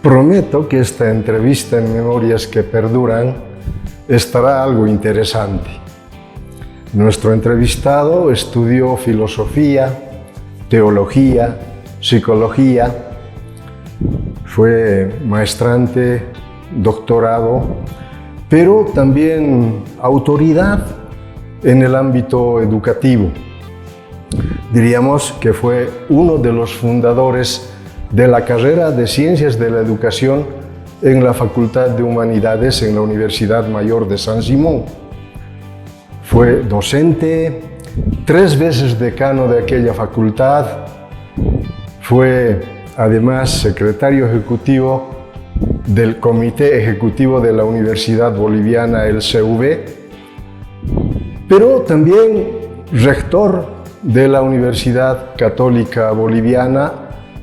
Prometo que esta entrevista en Memorias que Perduran estará algo interesante. Nuestro entrevistado estudió filosofía, teología, psicología, fue maestrante, doctorado, pero también autoridad en el ámbito educativo. Diríamos que fue uno de los fundadores de la carrera de Ciencias de la Educación en la Facultad de Humanidades en la Universidad Mayor de San Simón. Fue docente, 3 veces decano de aquella facultad, fue además secretario ejecutivo del Comité Ejecutivo de la Universidad Boliviana, el CV, pero también rector de la Universidad Católica Boliviana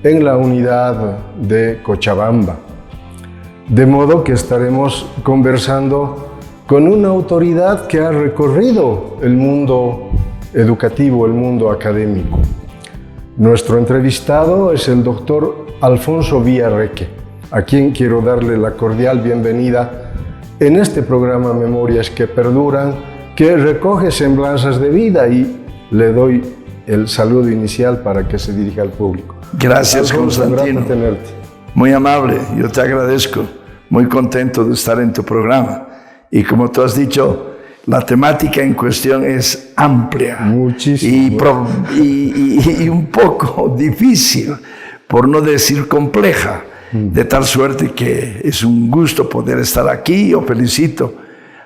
en la unidad de Cochabamba. De modo que estaremos conversando con una autoridad que ha recorrido el mundo educativo, el mundo académico. Nuestro entrevistado es el doctor Alfonso Villarreque, a quien quiero darle la cordial bienvenida en este programa Memorias que Perduran, que recoge semblanzas de vida, y le doy el saludo inicial para que se dirija al público. Gracias, Alfonso, Constantino. grato tenerte. Muy amable, yo te agradezco. Muy contento de estar en tu programa. Y como tú has dicho, la temática en cuestión es amplia. Muchísimo. Y un poco difícil, por no decir compleja. De tal suerte que es un gusto poder estar aquí. Yo felicito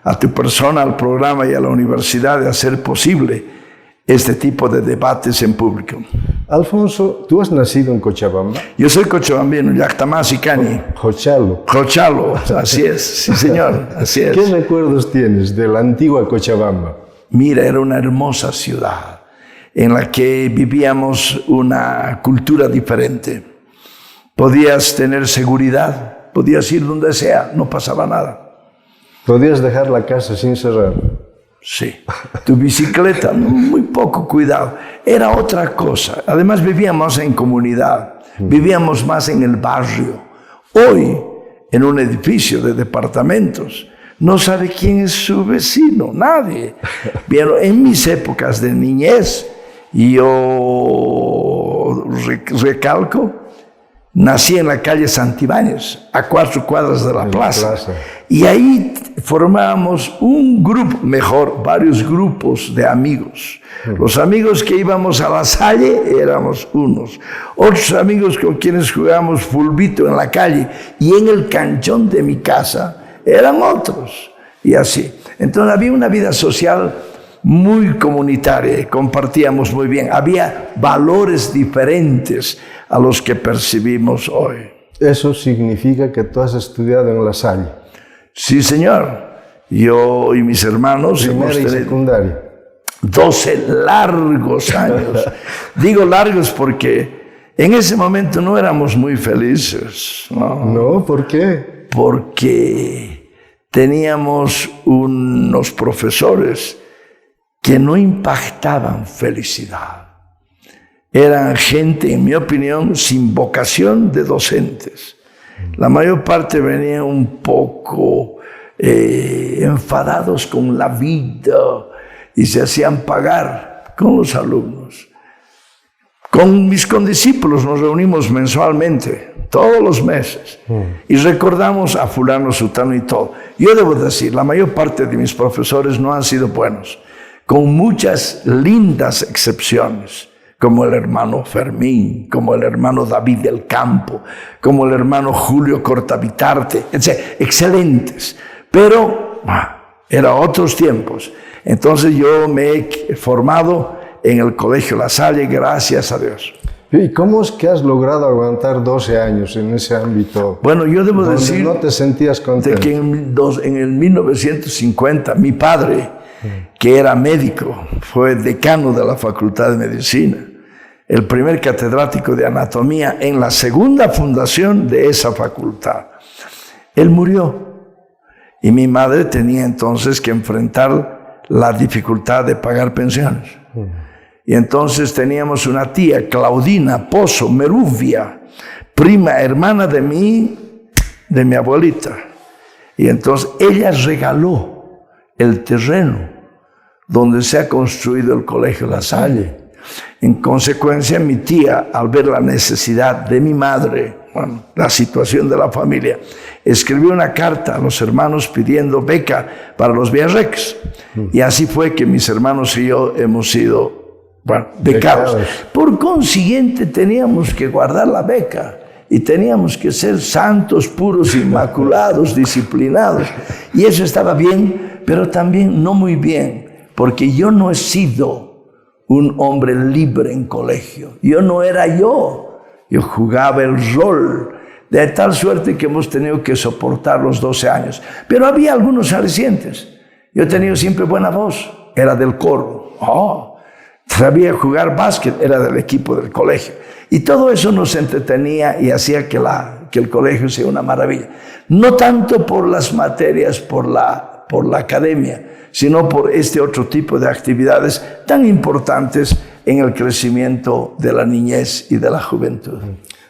a tu persona, al programa y a la universidad de hacer posible este tipo de debates en público. Alfonso, ¿tú has nacido en Cochabamba? Yo soy cochabambino, Yactamás y Cani. Jochalo. Jochalo, así es, sí señor, así es. ¿Qué recuerdos tienes de la antigua Cochabamba? Mira, era una hermosa ciudad en la que vivíamos una cultura diferente. Podías tener seguridad, podías ir donde sea, no pasaba nada. ¿Podías dejar la casa sin cerrar? Sí, tu bicicleta, muy poco cuidado, era otra cosa. Además vivíamos en comunidad, vivíamos más en el barrio. Hoy, en un edificio de departamentos, no sabe quién es su vecino, nadie. Pero en mis épocas de niñez, yo recalco, nací en la calle Santibáñez, a 4 cuadras de la plaza. Y ahí formábamos un grupo, mejor, varios grupos de amigos. Los amigos que íbamos a la Salle éramos unos. Otros amigos con quienes jugábamos fulbito en la calle y en el canchón de mi casa eran otros. Y así. Entonces había una vida social muy comunitaria, compartíamos muy bien. Había valores diferentes a los que percibimos hoy. Eso significa que tú has estudiado en La Salle. Sí, señor. Yo y mis hermanos Primera y secundaria. 12 largos años. Digo largos porque en ese momento no éramos muy felices. No, ¿por qué? Porque teníamos unos profesores que no impactaban felicidad. Eran gente, en mi opinión, sin vocación de docentes. La mayor parte venían un poco enfadados con la vida y se hacían pagar con los alumnos. Con mis condiscípulos nos reunimos mensualmente, todos los meses, y recordamos a fulano, sutano y todo. Yo debo decir, la mayor parte de mis profesores no han sido buenos, con muchas lindas excepciones, como el hermano Fermín, como el hermano David del Campo, como el hermano Julio Cortavitarte, excelentes. Pero eran otros tiempos. Entonces yo me he formado en el Colegio La Salle, gracias a Dios. ¿Y cómo es que has logrado aguantar 12 años en ese ámbito? Bueno, yo debo decir no te sentías contento. De que en el 1950 mi padre, que era médico, fue decano de la Facultad de Medicina, el primer catedrático de anatomía en la segunda fundación de esa facultad. Él murió y mi madre tenía entonces que enfrentar la dificultad de pagar pensiones. Y entonces teníamos una tía, Claudina Pozo Meruvia, prima hermana de mí, de mi abuelita. Y entonces ella regaló el terreno donde se ha construido el Colegio La Salle. En consecuencia, mi tía, al ver la necesidad de mi madre, bueno, la situación de la familia, escribió una carta a los hermanos pidiendo beca para los Villarrex. Y así fue que mis hermanos y yo hemos sido, bueno, becados. Por consiguiente, teníamos que guardar la beca y teníamos que ser santos, puros, inmaculados, disciplinados. Y eso estaba bien, pero también no muy bien, porque yo no he sido un hombre libre en colegio. Yo no era yo jugaba el rol, de tal suerte que hemos tenido que soportar los 12 años. Pero había algunos alicientes. Yo he tenido siempre buena voz, era del coro. Sabía jugar básquet, era del equipo del colegio. Y todo eso nos entretenía y hacía que el colegio sea una maravilla. No tanto por las materias, por la academia, sino por este otro tipo de actividades tan importantes en el crecimiento de la niñez y de la juventud.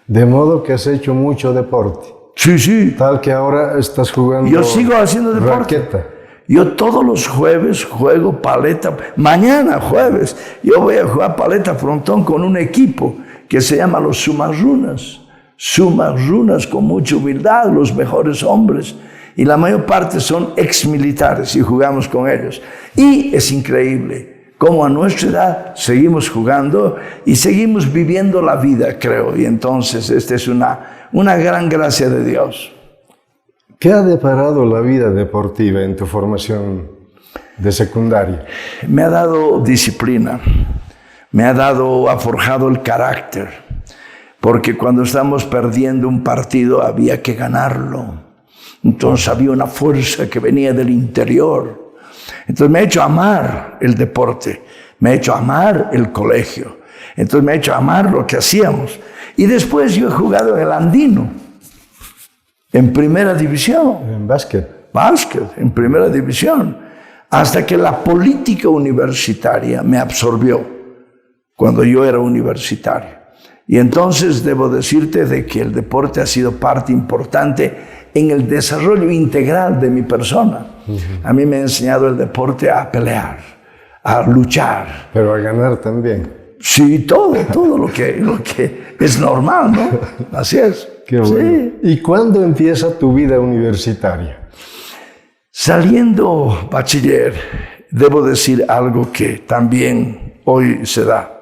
De modo que has hecho mucho deporte. Sí, sí. Tal que ahora estás jugando. Yo sigo haciendo deporte. Raqueta. Yo todos los jueves juego paleta. Mañana jueves yo voy a jugar paleta frontón con un equipo que se llama los Sumarrunas. Sumarrunas, con mucha humildad, los mejores hombres. Y la mayor parte son exmilitares y jugamos con ellos. Y es increíble cómo a nuestra edad seguimos jugando y seguimos viviendo la vida, creo. Y entonces esta es una gran gracia de Dios. ¿Qué ha deparado la vida deportiva en tu formación de secundaria? Me ha dado disciplina, ha forjado el carácter, porque cuando estamos perdiendo un partido había que ganarlo. Entonces había una fuerza que venía del interior. Entonces me ha hecho amar el deporte, me ha hecho amar el colegio, entonces me ha hecho amar lo que hacíamos. Y después yo he jugado en el Andino, en primera división. En básquet. Básquet, en primera división. Hasta que la política universitaria me absorbió cuando yo era universitario. Y entonces debo decirte de que el deporte ha sido parte importante en el desarrollo integral de mi persona. A mí me ha enseñado el deporte a pelear, a luchar. Pero a ganar también. Sí, todo lo que es normal, ¿no? Así es. Qué bueno. Sí. ¿Y cuándo empieza tu vida universitaria? Saliendo bachiller, debo decir algo que también hoy se da.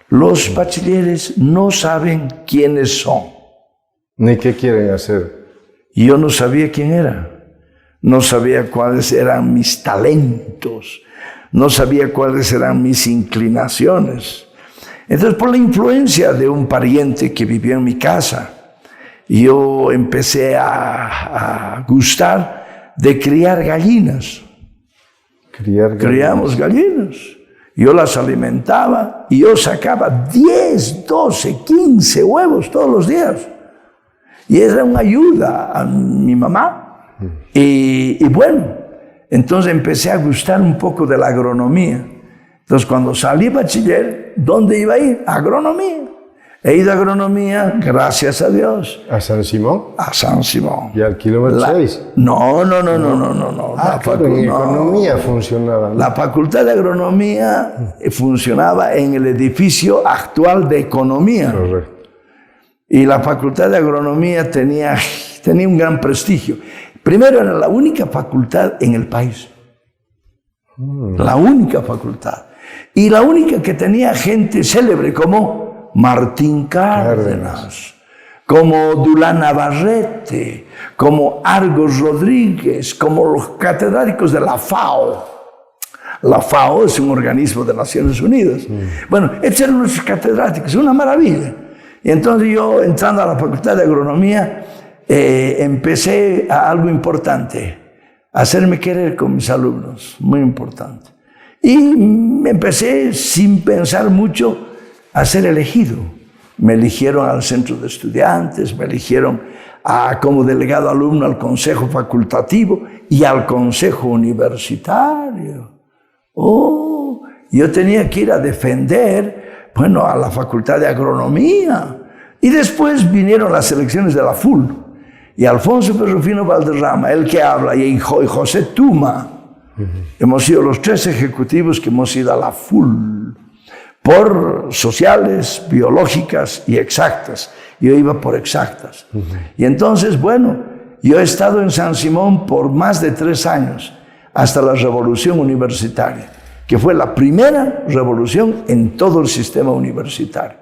Los bachilleres no saben quiénes son. Ni qué quieren hacer. Yo no sabía quién era. No sabía cuáles eran mis talentos. No sabía cuáles eran mis inclinaciones. Entonces, por la influencia de un pariente que vivió en mi casa, yo empecé a gustar de criar gallinas. Criamos gallinas. Yo las alimentaba y yo sacaba 10, 12, 15 huevos todos los días. Y era una ayuda a mi mamá. Y bueno, entonces empecé a gustar un poco de la agronomía. Entonces cuando salí bachiller, ¿dónde iba a ir? A agronomía. He ido a agronomía, gracias a Dios. ¿A San Simón? A San Simón. ¿Y al kilómetro 6? No. Claro, en economía funcionaba, ¿no? La facultad de agronomía funcionaba en el edificio actual de economía. Correcto. Y la facultad de agronomía tenía un gran prestigio. Primero, era la única facultad en el país. La única facultad. Y la única que tenía gente célebre como Martín Cárdenas, como Dulán Navarrete, como Argos Rodríguez, como los catedráticos de la FAO. La FAO es un organismo de Naciones Unidas. Bueno, estos eran nuestros catedráticos, una maravilla. Y entonces yo, entrando a la Facultad de Agronomía, empecé a algo importante, a hacerme querer con mis alumnos, muy importante. Y empecé, sin pensar mucho, a ser elegido. Me eligieron al centro de estudiantes, me eligieron como delegado alumno al consejo facultativo y al consejo universitario. Yo tenía que ir a defender, bueno, a la facultad de agronomía. Y después vinieron las elecciones de la FUL. y Alfonso Ferrufino Valderrama, el que habla, y José Tuma. Hemos sido los 3 ejecutivos que hemos ido a la full por sociales, biológicas y exactas. Yo iba por exactas. Y entonces, bueno, yo he estado en San Simón por más de 3 años, hasta la revolución universitaria, que fue la primera revolución en todo el sistema universitario.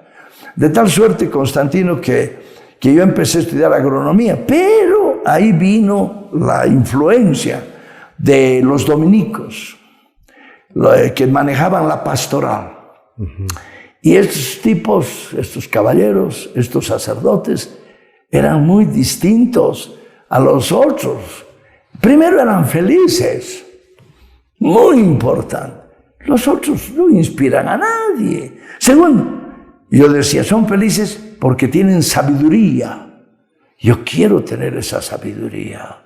De tal suerte, Constantino, que yo empecé a estudiar agronomía, pero ahí vino la influencia de los dominicos, que manejaban la pastoral. Y estos tipos, estos caballeros, estos sacerdotes, eran muy distintos a los otros. Primero eran felices, muy importante. Los otros no inspiran a nadie. Segundo, yo decía, son felices porque tienen sabiduría. Yo quiero tener esa sabiduría.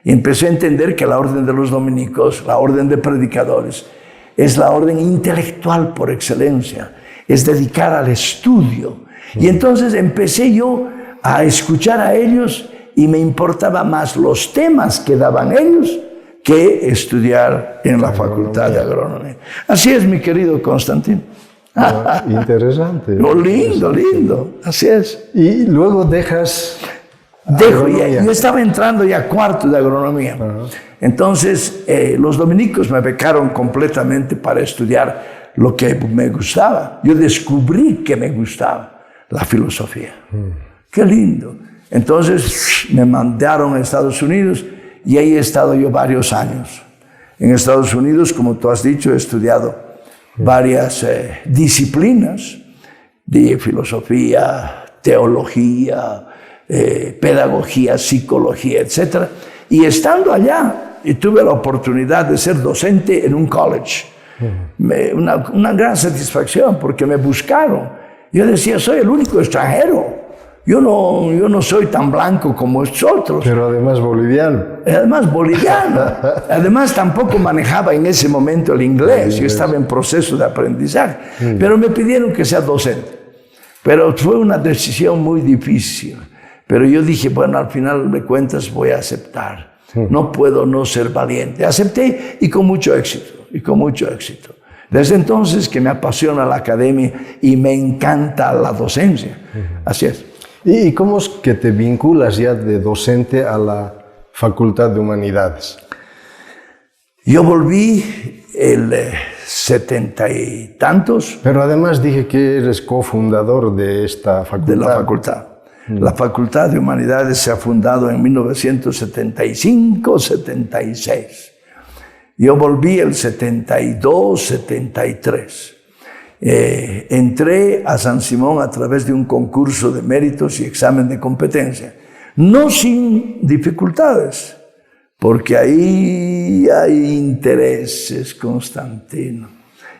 Y empecé a entender que la orden de los dominicos, la orden de predicadores, es la orden intelectual por excelencia, es dedicar al estudio. Y entonces empecé yo a escuchar a ellos y me importaba más los temas que daban ellos que estudiar en la Facultad de Agronomía. Así es, mi querido Constantino. Interesante. Lindo, así es. Y luego dejas... Yo estaba entrando ya a 4º de agronomía. Entonces, los dominicos me becaron completamente para estudiar lo que me gustaba. Yo descubrí que me gustaba la filosofía. Qué lindo. Entonces, me mandaron a Estados Unidos y ahí he estado yo varios años. En Estados Unidos, como tú has dicho, he estudiado varias disciplinas de filosofía, teología, pedagogía, psicología, etc. Y estando allá, y tuve la oportunidad de ser docente en un college. Una gran satisfacción, porque me buscaron. Yo decía, soy el único extranjero. Yo no soy tan blanco como estos otros. Pero además boliviano. Además tampoco manejaba en ese momento el inglés. Yo estaba en proceso de aprendizaje. Pero me pidieron que sea docente. Pero fue una decisión muy difícil. Pero yo dije, bueno, al final de cuentas voy a aceptar. No puedo no ser valiente. Acepté y con mucho éxito. Desde entonces que me apasiona la academia y me encanta la docencia. Así es. ¿Y cómo es que te vinculas ya de docente a la Facultad de Humanidades? Yo volví el 70 y tantos. Pero además dije que eres cofundador de esta facultad. De la facultad. La Facultad de Humanidades se ha fundado en 1975-76. Yo volví el 72-73. Entré a San Simón a través de un concurso de méritos y examen de competencia. No sin dificultades, porque ahí hay intereses, Constantino.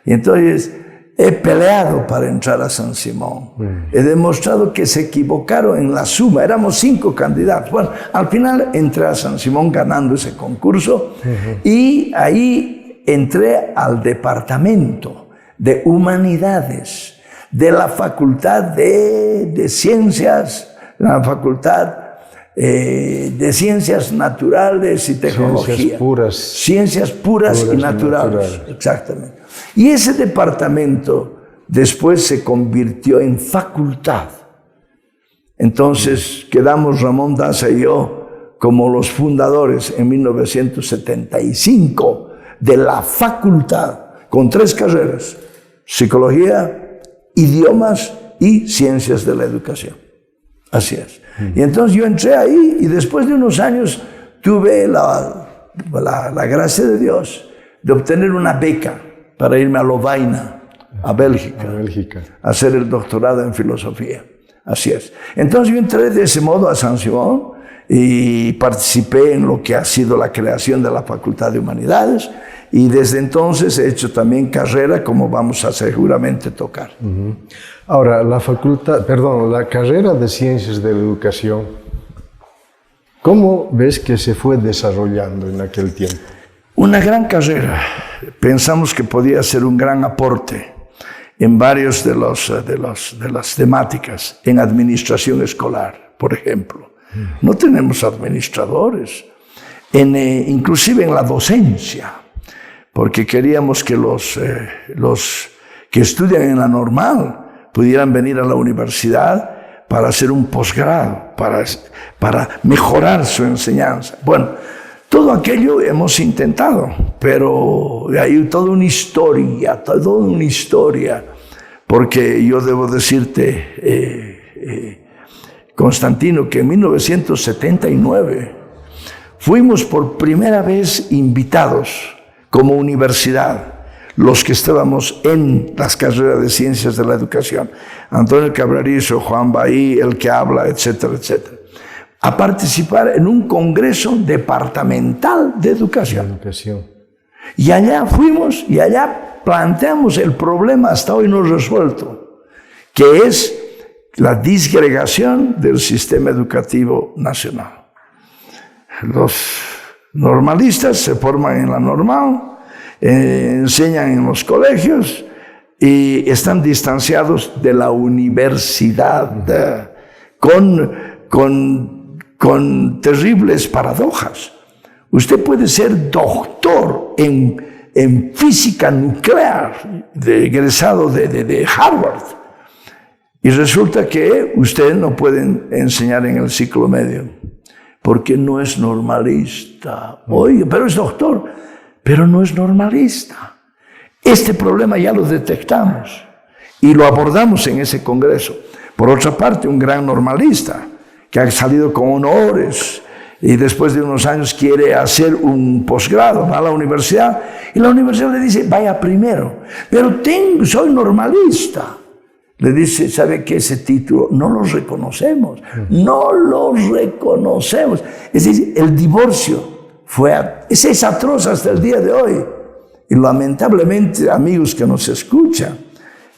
Y entonces he peleado para entrar a San Simón. He demostrado que se equivocaron en la suma. Éramos 5 candidatos. Bueno, al final entré a San Simón ganando ese concurso y ahí entré al departamento de Humanidades de la Facultad de Ciencias, la Facultad de Ciencias Naturales y Tecnología. Ciencias puras y naturales. Exactamente. Y ese departamento después se convirtió en facultad. Entonces quedamos Ramón Daza y yo como los fundadores en 1975 de la facultad, con 3 carreras: psicología, idiomas y ciencias de la educación. Así es. Y entonces yo entré ahí y después de unos años tuve la gracia de Dios de obtener una beca para irme a Lovaina, a Bélgica, a hacer el doctorado en filosofía. Así es. Entonces yo entré de ese modo a San Simón y participé en lo que ha sido la creación de la Facultad de Humanidades, y desde entonces he hecho también carrera, como vamos a seguramente tocar. Ahora, la carrera de Ciencias de la Educación, ¿cómo ves que se fue desarrollando en aquel tiempo? Una gran carrera. Pensamos que podía ser un gran aporte en varios de las temáticas, en administración escolar, por ejemplo. No tenemos administradores, inclusive en la docencia, porque queríamos que los que estudian en la normal pudieran venir a la universidad para hacer un posgrado, para mejorar su enseñanza. Bueno, todo aquello hemos intentado, pero hay toda una historia, porque yo debo decirte, Constantino, que en 1979 fuimos por primera vez invitados como universidad, los que estábamos en las carreras de ciencias de la educación, Antonio Cabrerizo, Juan Bahí, el que habla, etcétera, etcétera, a participar en un congreso departamental de educación. Y allá fuimos y allá planteamos el problema hasta hoy no resuelto, que es la disgregación del sistema educativo nacional. Los normalistas se forman en la normal, enseñan en los colegios y están distanciados de la universidad con terribles paradojas. Usted puede ser doctor en física nuclear, egresado de Harvard, y resulta que usted no puede enseñar en el ciclo medio, porque no es normalista. Oye, pero es doctor, pero no es normalista. Este problema ya lo detectamos y lo abordamos en ese congreso. Por otra parte, un gran normalista que ha salido con honores y después de unos años quiere hacer un posgrado, va a la universidad y la universidad le dice, vaya primero, pero soy normalista. Le dice, ¿sabe qué? Ese título no lo reconocemos, no lo reconocemos. Es decir, el divorcio es atroz hasta el día de hoy. Y lamentablemente, amigos que nos escuchan,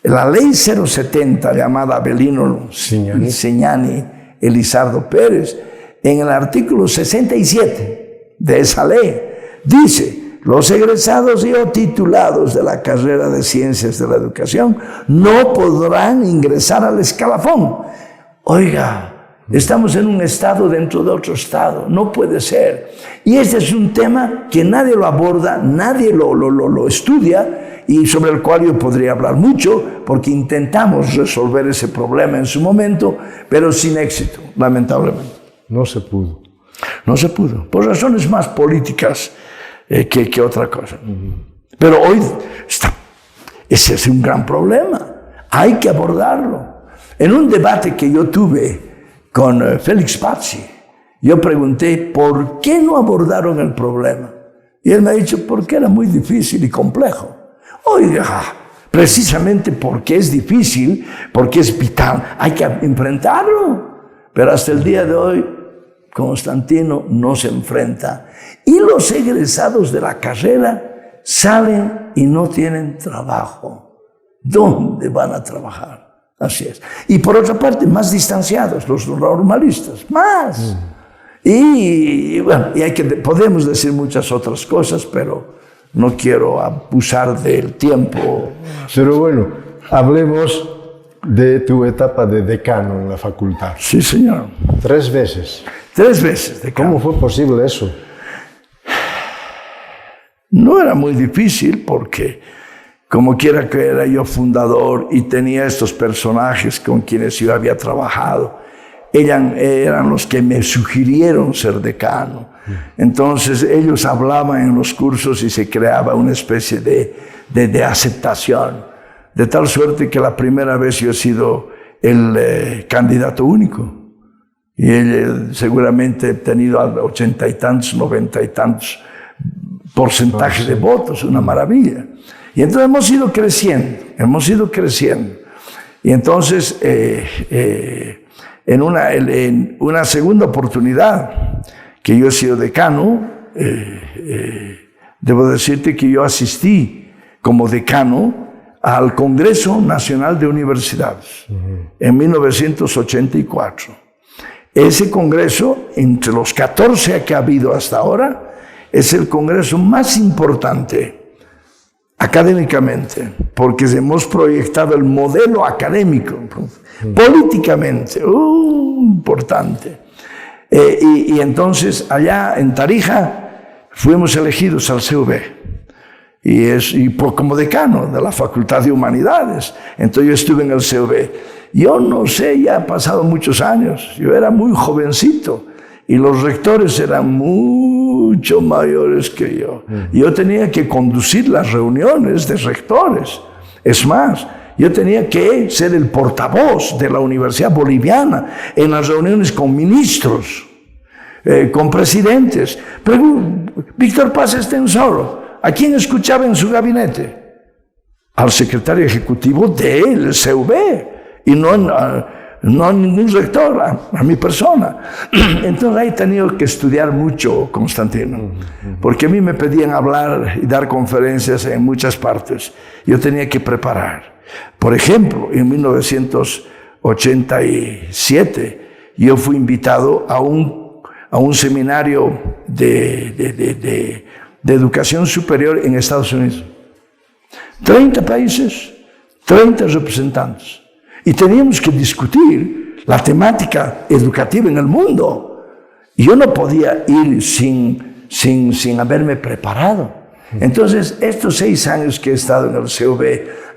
la ley 070 llamada Avelino Signani Elizardo Pérez, en el artículo 67 de esa ley, dice: los egresados y o titulados de la carrera de Ciencias de la Educación no podrán ingresar al escalafón. Oiga, estamos en un estado dentro de otro estado, no puede ser. Y este es un tema que nadie lo aborda, nadie lo estudia y sobre el cual yo podría hablar mucho, porque intentamos resolver ese problema en su momento, pero sin éxito, lamentablemente. No se pudo. No se pudo, por razones más políticas que otra cosa. Pero hoy ese es un gran problema, hay que abordarlo. En un debate que yo tuve con Félix Pazzi, yo pregunté ¿por qué no abordaron el problema? Y él me ha dicho porque era muy difícil y complejo. Oiga, precisamente porque es difícil, porque es vital, hay que enfrentarlo. Pero hasta el día de hoy Constantino no se enfrenta. Y los egresados de la carrera salen y no tienen trabajo. ¿Dónde van a trabajar? Así es. Y por otra parte, más distanciados, los normalistas, más. Y bueno, podemos decir muchas otras cosas, pero no quiero abusar del tiempo. Pero bueno, hablemos de tu etapa de decano en la facultad. Sí, señor. 3 veces. 3 veces decano. ¿Cómo fue posible eso? No era muy difícil porque, como quiera que era yo fundador y tenía estos personajes con quienes yo había trabajado, eran los que me sugirieron ser decano. Entonces ellos hablaban en los cursos y se creaba una especie de aceptación, de tal suerte que la primera vez yo he sido el candidato único. Y seguramente he tenido 80 y tantos, 90 y tantos porcentaje de votos, una maravilla. Y entonces hemos ido creciendo. Y entonces, en una segunda oportunidad que yo he sido decano, debo decirte que yo asistí como decano al Congreso Nacional de Universidades en 1984. Ese congreso, entre los 14 que ha habido hasta ahora, es el congreso más importante académicamente, porque hemos proyectado el modelo académico, políticamente, importante. Y entonces allá en Tarija fuimos elegidos al CUB. Como decano de la Facultad de Humanidades. Entonces yo estuve en el CUB. Yo no sé, ya han pasado muchos años. Yo era muy jovencito y los rectores eran mucho mayores que yo. Yo tenía que conducir las reuniones de rectores. Es más, yo tenía que ser el portavoz de la Universidad Boliviana en las reuniones con ministros, con presidentes. Pero Víctor Paz Estenssoro, ¿a quién escuchaba en su gabinete? Al secretario ejecutivo del CUB y no a ningún rector, a mi persona. Entonces ahí he tenido que estudiar mucho, Constantino, porque a mí me pedían hablar y dar conferencias en muchas partes. Yo tenía que preparar. Por ejemplo, en 1987 yo fui invitado a un seminario de educación superior en Estados Unidos. 30 países, 30 representantes. Y teníamos que discutir la temática educativa en el mundo. Y yo no podía ir sin haberme preparado. Entonces, estos 6 años que he estado en el CUB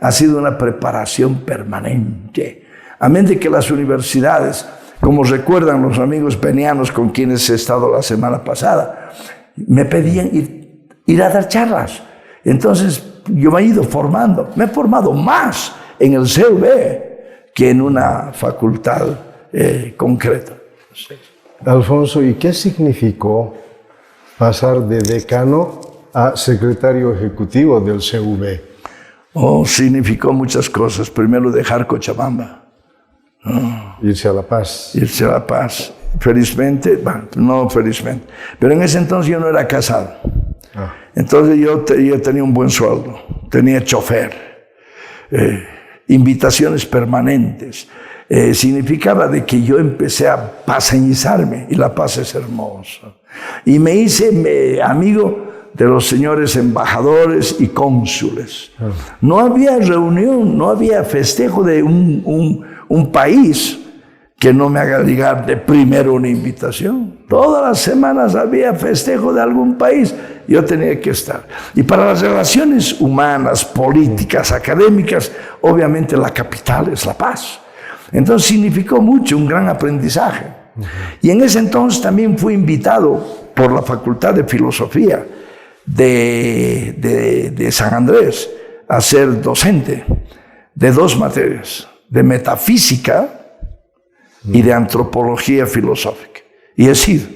ha sido una preparación permanente. Amén de que las universidades, como recuerdan los amigos penianos con quienes he estado la semana pasada, me pedían ir a dar charlas. Entonces, yo me he ido formando. Me he formado más en el CUB que en una facultad concreta. Sí. Alfonso, ¿y qué significó pasar de decano a secretario ejecutivo del CUB? Significó muchas cosas. Primero, dejar Cochabamba. Irse a La Paz. Irse a La Paz. Felizmente, bueno, no felizmente, pero en ese entonces yo no era casado. Entonces yo tenía un buen sueldo, tenía chofer, invitaciones permanentes. Significaba de que yo empecé a paseñizarme, y La Paz es hermosa. Y me hice amigo de los señores embajadores y cónsules. No había reunión, no había festejo de un país que no me haga llegar de primero una invitación. Todas las semanas había festejo de algún país, yo tenía que estar. Y para las relaciones humanas, políticas, académicas, obviamente la capital es La Paz. Entonces significó mucho, un gran aprendizaje. Y en ese entonces también fui invitado por la Facultad de Filosofía de San Andrés a ser docente de 2 materias, de metafísica y de antropología filosófica. Y he sido.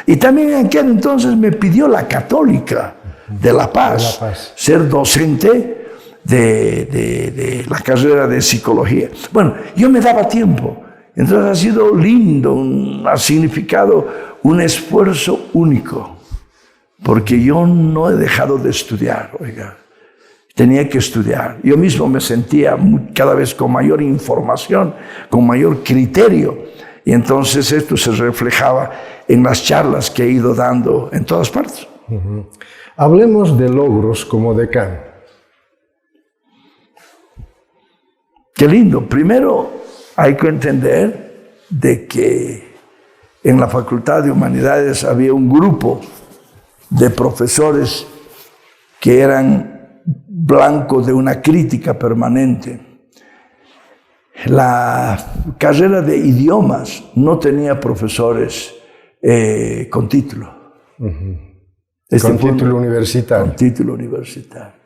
Y también en aquel entonces me pidió la Católica de La Paz, ser docente de la carrera de psicología. Bueno, yo me daba tiempo. Entonces ha sido lindo, ha significado un esfuerzo único. Porque yo no he dejado de estudiar, oiga. Tenía que estudiar. Yo mismo me sentía cada vez con mayor información, con mayor criterio. Y entonces esto se reflejaba en las charlas que he ido dando en todas partes. Hablemos de logros como decano. Qué lindo. Primero hay que entender de que en la Facultad de Humanidades había un grupo de profesores que eran blanco de una crítica permanente. La carrera de idiomas no tenía profesores con título. Con título universitario. Con título universitario.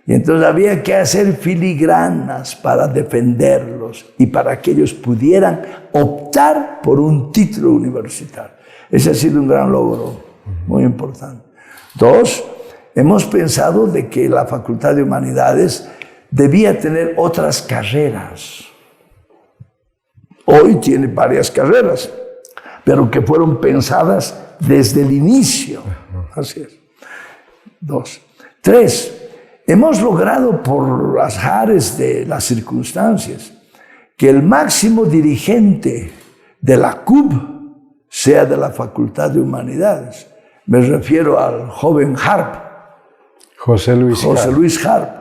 Y entonces había que hacer filigranas para defenderlos y para que ellos pudieran optar por un título universitario. Ese ha sido un gran logro, muy importante. 2, hemos pensado de que la Facultad de Humanidades debía tener otras carreras. Hoy tiene varias carreras, pero que fueron pensadas desde el inicio. Así es. 2. 3, hemos logrado por las azares de las circunstancias que el máximo dirigente de la CUB sea de la Facultad de Humanidades. Me refiero al joven Harp. José Luis Harp.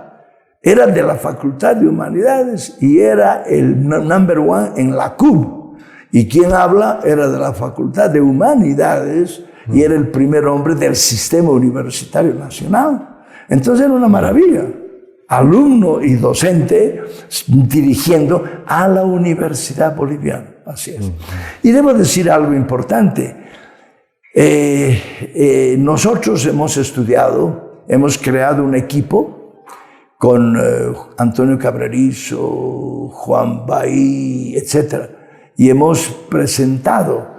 Era de la Facultad de Humanidades y era el number 1 en la CUB. Y quien habla era de la Facultad de Humanidades y era el primer hombre del sistema universitario nacional. Entonces era una maravilla. Alumno y docente dirigiendo a la Universidad Boliviana. Así es. Y debo decir algo importante. Nosotros hemos creado un equipo con Antonio Cabrerizo, Juan Bahí, etc. Y hemos presentado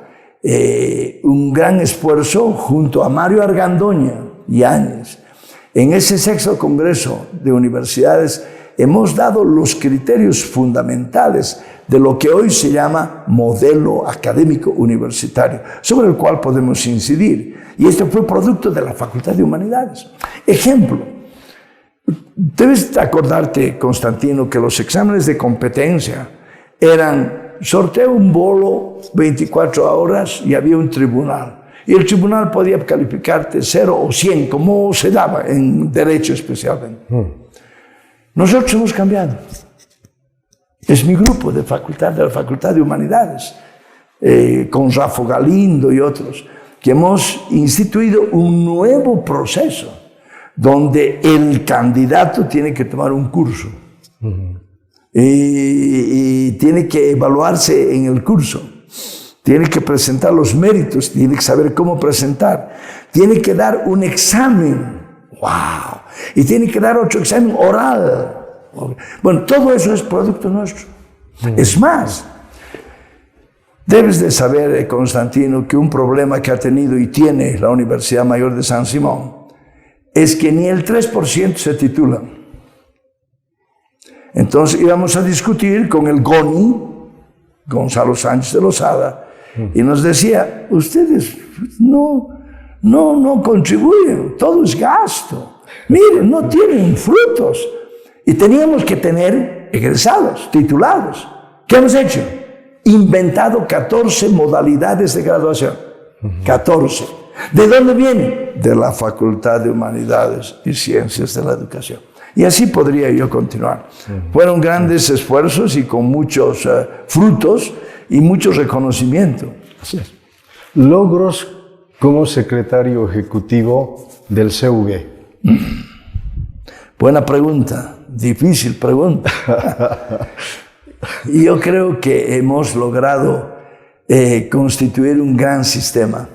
un gran esfuerzo junto a Mario Argandoña y Áñez. En ese 6º Congreso de Universidades hemos dado los criterios fundamentales de lo que hoy se llama modelo académico universitario, sobre el cual podemos incidir. Y esto fue producto de la Facultad de Humanidades. Ejemplo, debes acordarte, Constantino, que los exámenes de competencia eran sorteo un bolo 24 horas y había un tribunal. Y el tribunal podía calificarte 0 o 100, como se daba en derecho especialmente. Nosotros hemos cambiado. Es mi grupo de la Facultad de Humanidades, con Rafa Galindo y otros, que hemos instituido un nuevo proceso donde el candidato tiene que tomar un curso y tiene que evaluarse en el curso. Tiene que presentar los méritos, tiene que saber cómo presentar, tiene que dar un examen, ¡wow! Y tiene que dar otro examen oral. Bueno, todo eso es producto nuestro. Es más, debes de saber, Constantino, que un problema que ha tenido y tiene la Universidad Mayor de San Simón es que ni el 3% se titulan. Entonces íbamos a discutir con el GONI, Gonzalo Sánchez de Lozada, y nos decía, ustedes no contribuyen, todo es gasto. Miren, no tienen frutos. Y teníamos que tener egresados, titulados. ¿Qué hemos hecho? Inventado 14 modalidades de graduación. 14. ¿De dónde viene? De la Facultad de Humanidades y Ciencias de la Educación. Y así podría yo continuar. Fueron grandes esfuerzos y con muchos frutos y mucho reconocimiento. Así es. Logros como secretario ejecutivo del CV. Buena pregunta, difícil pregunta. Y yo creo que hemos logrado constituir un gran sistema.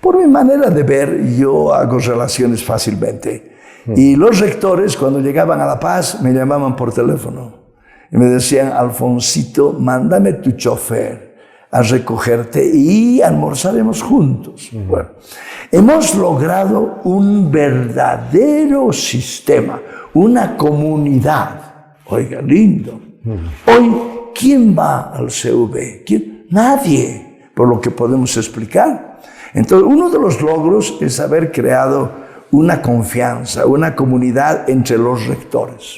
Por mi manera de ver, yo hago relaciones fácilmente. Y los rectores, cuando llegaban a La Paz, me llamaban por teléfono. Y me decían, Alfonsito, mándame tu chofer a recogerte y almorzaremos juntos. Bueno, hemos logrado un verdadero sistema, una comunidad. Oiga, lindo. Hoy, ¿quién va al CV? ¿Quién? Nadie, por lo que podemos explicar. Entonces, uno de los logros es haber creado una confianza, una comunidad entre los rectores.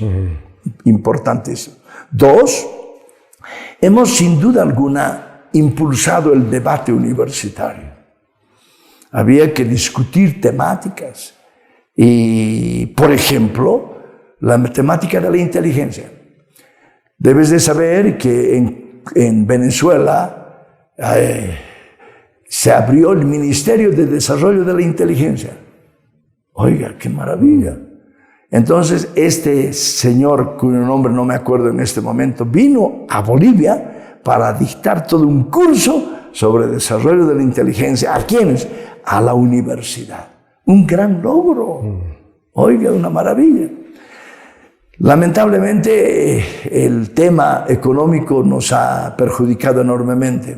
Importantísimo. 2, hemos sin duda alguna impulsado el debate universitario. Había que discutir temáticas. Y, por ejemplo, la temática de la inteligencia. Debes de saber que en Venezuela se abrió el Ministerio de Desarrollo de la Inteligencia. Oiga, qué maravilla. Entonces, este señor, cuyo nombre no me acuerdo en este momento, vino a Bolivia para dictar todo un curso sobre desarrollo de la inteligencia. ¿A quiénes? A la universidad. Un gran logro. Oiga, una maravilla. Lamentablemente, el tema económico nos ha perjudicado enormemente.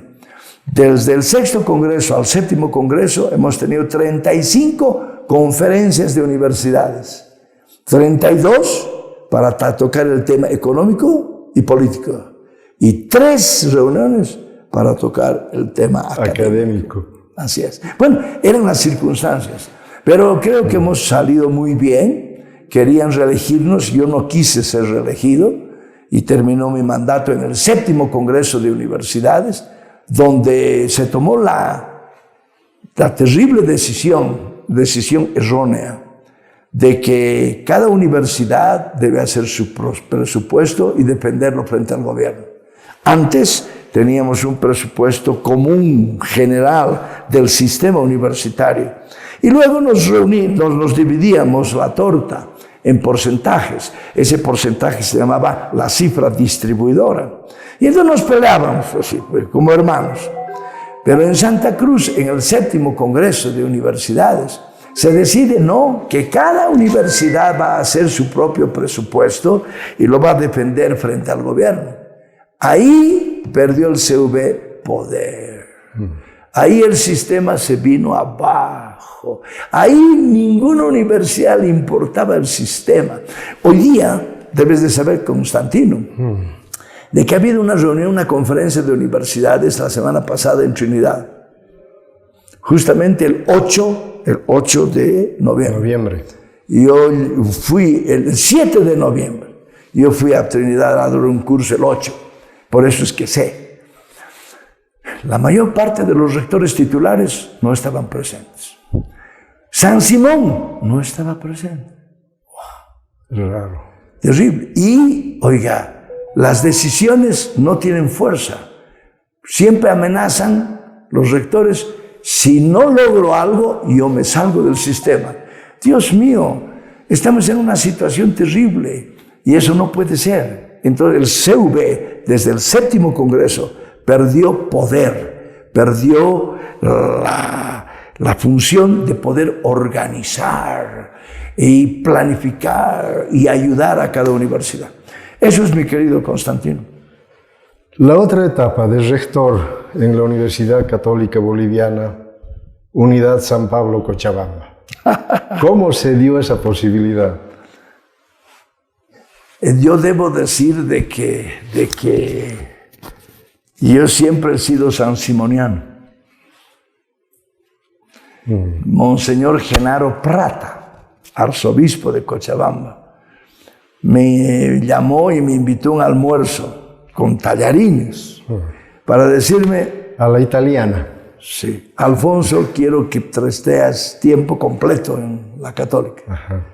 Desde el 6º Congreso al 7º Congreso hemos tenido 35 conferencias de universidades. 32 para tocar el tema económico y político. Y 3 reuniones para tocar el tema académico. Así es. Bueno, eran las circunstancias. Pero creo que hemos salido muy bien. Querían reelegirnos, yo no quise ser reelegido y terminó mi mandato en el 7º Congreso de Universidades, donde se tomó la terrible decisión errónea de que cada universidad debe hacer su presupuesto y defenderlo frente al gobierno. Antes teníamos un presupuesto común, general, del sistema universitario. Y luego nos dividíamos la torta en porcentajes. Ese porcentaje se llamaba la cifra distribuidora. Y entonces nos peleábamos así, como hermanos. Pero en Santa Cruz, en el 7º Congreso de Universidades, se decide no, que cada universidad va a hacer su propio presupuesto y lo va a defender frente al gobierno. Ahí perdió el CV poder. Ahí el sistema se vino abajo. Ahí ninguna universidad le importaba el sistema. Hoy día, debes de saber, Constantino, de que ha habido una reunión, una conferencia de universidades la semana pasada en Trinidad. Justamente el 8 de noviembre. Yo fui el 7 de noviembre. Yo fui a Trinidad a dar un curso el 8. Por eso es que sé. La mayor parte de los rectores titulares no estaban presentes. San Simón no estaba presente. Wow. Raro. Terrible. Y, oiga, las decisiones no tienen fuerza. Siempre amenazan los rectores: si no logro algo, yo me salgo del sistema. Dios mío, estamos en una situación terrible y eso no puede ser. Entonces el CV, desde el 7º Congreso, perdió poder, perdió la función de poder organizar y planificar y ayudar a cada universidad. Eso es, mi querido Constantino. La otra etapa de rector en la Universidad Católica Boliviana, Unidad San Pablo Cochabamba. ¿Cómo se dio esa posibilidad? Yo debo decir de que yo siempre he sido sansimoniano. Monseñor Genaro Prata, arzobispo de Cochabamba, me llamó y me invitó a un almuerzo con tallarines para decirme: a la italiana. Sí, Alfonso, quiero que estés tiempo completo en la Católica. Ajá.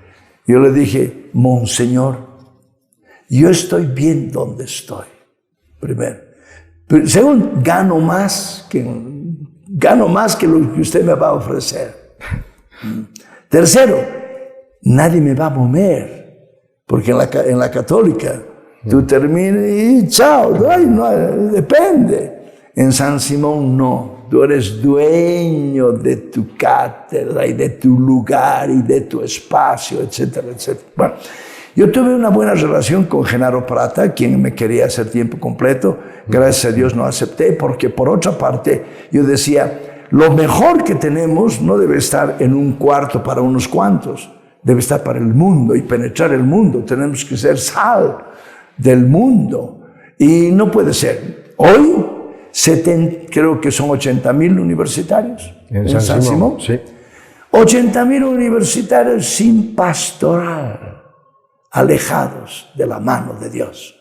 Yo le dije: Monseñor, yo estoy bien donde estoy, primero. Pero segundo, gano más que lo que usted me va a ofrecer. Tercero, nadie me va a mover, porque en la Católica tú terminas y chao, no, depende. En San Simón no, tú eres dueño de tu cátedra y de tu lugar y de tu espacio, etcétera, etcétera. Bueno, yo tuve una buena relación con Genaro Prata, quien me quería hacer tiempo completo. Gracias a Dios no acepté, porque por otra parte yo decía: lo mejor que tenemos no debe estar en un cuarto para unos cuantos, debe estar para el mundo y penetrar el mundo. Tenemos que ser sal del mundo y no puede ser. Hoy creo que son 80,000 universitarios en San Simón. Sí. 80,000 universitarios sin pastoral, alejados de la mano de Dios.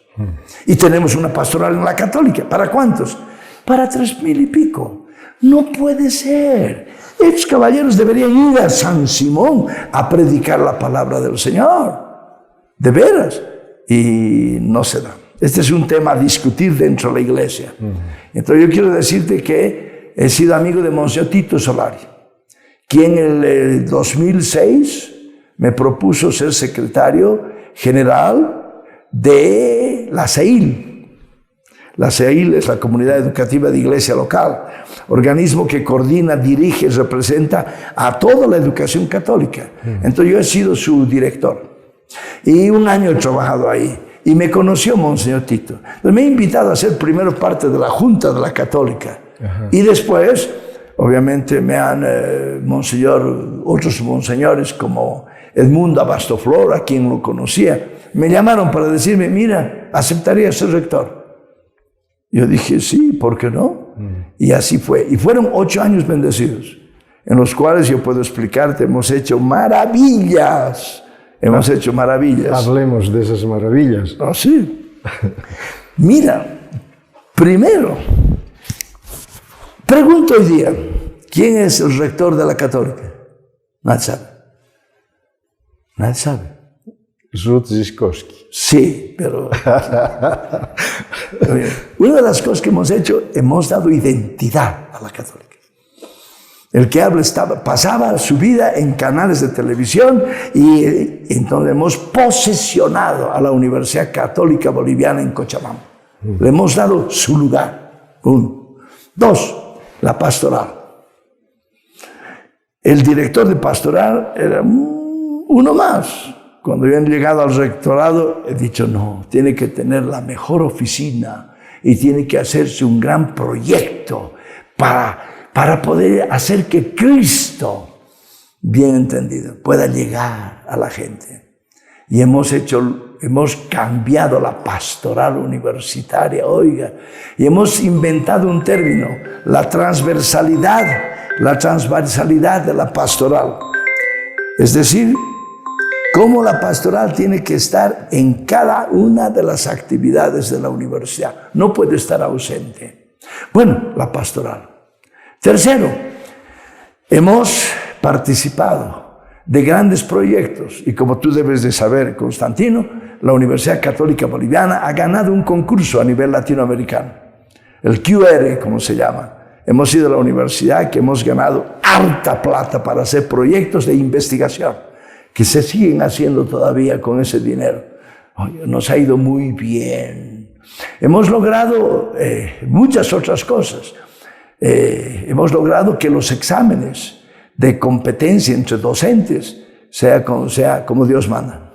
Y tenemos una pastoral en la Católica. ¿Para cuántos? Para 3,000 y pico. No puede ser. Estos caballeros deberían ir a San Simón a predicar la palabra del Señor. De veras. Y no se da. Este es un tema a discutir dentro de la iglesia. Entonces yo quiero decirte que he sido amigo de Monseñor Tito Solari, quien en el 2006 me propuso ser secretario general de la CEIL. La CEIL es la Comunidad Educativa de Iglesia Local, organismo que coordina, dirige y representa a toda la educación católica. Entonces yo he sido su director y un año he trabajado ahí. Y me conoció Monseñor Tito. Entonces me ha invitado a ser primero parte de la Junta de la Católica. Ajá. Y después, obviamente, me han, otros monseñores como Edmundo Abastoflor, a quien lo conocía, me llamaron para decirme: mira, ¿aceptarías ser rector? Yo dije: sí, ¿por qué no? Y así fue. Y fueron 8 años bendecidos, en los cuales yo puedo explicarte, hemos hecho maravillas. Hemos hecho maravillas. Hablemos de esas maravillas. Ah, sí. Mira, primero, pregunto hoy día: ¿quién es el rector de la Católica? Nadie sabe. Nadie sabe. Ruth Ziskowski. Sí, pero Una de las cosas que hemos hecho, hemos dado identidad a la católica. El que habla pasaba su vida en canales de televisión y entonces hemos posesionado a la Universidad Católica Boliviana en Cochabamba. Le hemos dado su lugar. 1. 2. La pastoral. El director de pastoral era uno más. Cuando yo he llegado al rectorado, he dicho, no, tiene que tener la mejor oficina y tiene que hacerse un gran proyecto para poder hacer que Cristo, bien entendido, pueda llegar a la gente. Y hemos cambiado la pastoral universitaria, oiga, y hemos inventado un término, la transversalidad de la pastoral. Es decir, cómo la pastoral tiene que estar en cada una de las actividades de la universidad. No puede estar ausente. Bueno, la pastoral. Tercero, hemos participado de grandes proyectos y como tú debes de saber, Constantino, la Universidad Católica Boliviana ha ganado un concurso a nivel latinoamericano, el QR, como se llama. Hemos sido la universidad que hemos ganado harta plata para hacer proyectos de investigación que se siguen haciendo todavía con ese dinero. Oye, nos ha ido muy bien. Hemos logrado muchas otras cosas. Hemos logrado que los exámenes de competencia entre docentes sea como Dios manda.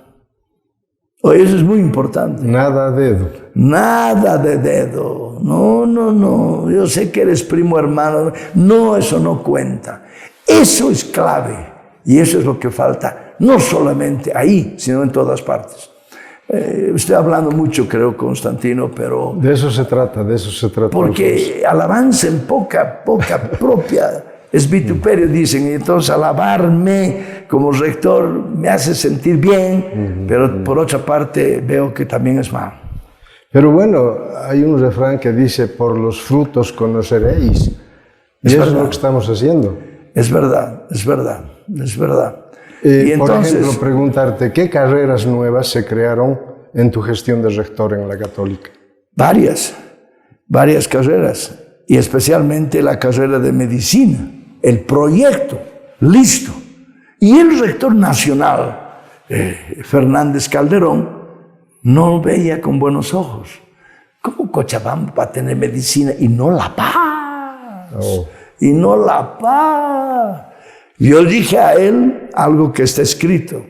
Oye, eso es muy importante. Nada dedo. Nada de dedo. No. Yo sé que eres primo hermano. No, eso no cuenta. Eso es clave. Y eso es lo que falta, no solamente ahí, sino en todas partes. Estoy hablando mucho, creo, Constantino, pero... De eso se trata. Porque alabanza en poca propia es vituperio, dicen, y entonces alabarme como rector me hace sentir bien, pero por otra parte veo que también es malo. Pero bueno, hay un refrán que dice, por los frutos conoceréis. Y eso es lo que estamos haciendo. Es verdad. Y entonces, por ejemplo, preguntarte, ¿qué carreras nuevas se crearon en tu gestión de rector en la Católica? Varias carreras, y especialmente la carrera de medicina, el proyecto, listo. Y el rector nacional, Fernández Calderón, no veía con buenos ojos. ¿Cómo Cochabamba va a tener medicina y no La Paz? Y no La Paz. Yo dije a él algo que está escrito.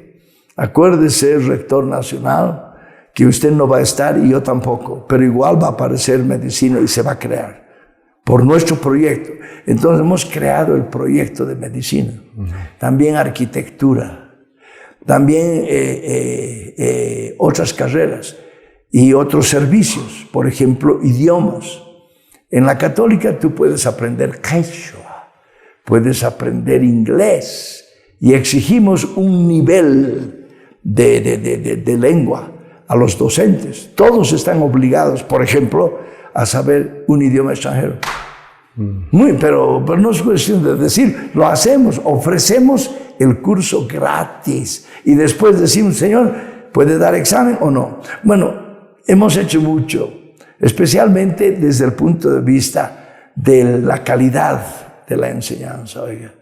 Acuérdese, rector nacional, que usted no va a estar y yo tampoco, pero igual va a aparecer medicina y se va a crear por nuestro proyecto. Entonces hemos creado el proyecto de medicina, también arquitectura, también otras carreras y otros servicios, por ejemplo, idiomas. En la Católica tú puedes aprender quechua, puedes aprender inglés y exigimos un nivel de lengua a los docentes. Todos están obligados, por ejemplo, a saber un idioma extranjero. Pero no es cuestión de decir, lo hacemos, ofrecemos el curso gratis y después decimos, señor, ¿puede dar examen o no? Bueno, hemos hecho mucho, especialmente desde el punto de vista de la calidad de la enseñanza, oiga.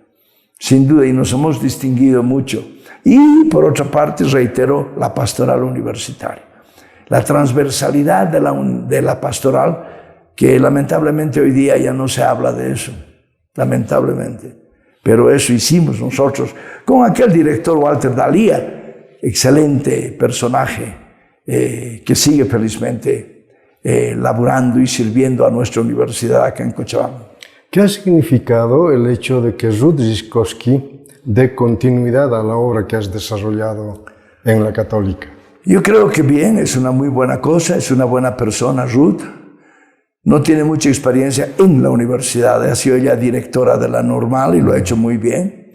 Sin duda, y nos hemos distinguido mucho. Y por otra parte, reitero, la pastoral universitaria. La transversalidad de la pastoral, que lamentablemente hoy día ya no se habla de eso, lamentablemente. Pero eso hicimos nosotros con aquel director Walter Dalía, excelente personaje, que sigue felizmente laborando y sirviendo a nuestra universidad acá en Cochabamba. ¿Qué ha significado el hecho de que Ruth Zyskowski dé continuidad a la obra que has desarrollado en la Católica? Yo creo que bien, es una muy buena cosa, es una buena persona Ruth. No tiene mucha experiencia en la universidad, ha sido ella directora de la Normal y lo ha hecho muy bien.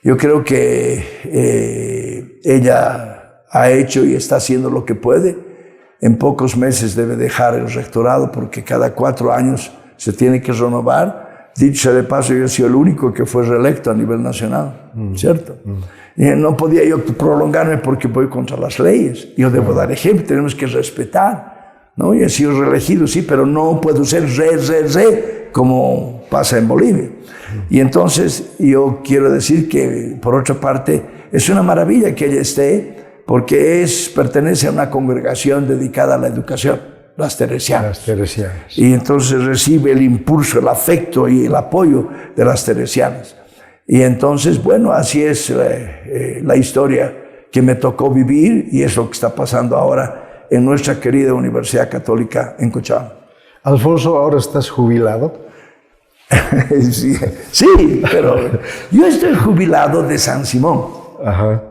Yo creo que ella ha hecho y está haciendo lo que puede. En pocos meses debe dejar el rectorado porque cada 4 años se tiene que renovar. Dicho sea de paso, yo he sido el único que fue reelecto a nivel nacional, ¿cierto? Y no podía yo prolongarme porque voy contra las leyes. Yo debo dar ejemplo, tenemos que respetar ¿no? Y he sido reelegido, sí, pero no puedo ser como pasa en Bolivia. Y entonces yo quiero decir que, por otra parte, es una maravilla que ella esté, porque pertenece a una congregación dedicada a la educación, las teresianas. Las teresianas. Y entonces recibe el impulso, el afecto y el apoyo de las teresianas. Y entonces, bueno, así es la historia que me tocó vivir, y es lo que está pasando ahora en nuestra querida Universidad Católica en Cochabamba. Alfonso, ¿ahora estás jubilado? Sí, pero yo estoy jubilado de San Simón. Ajá.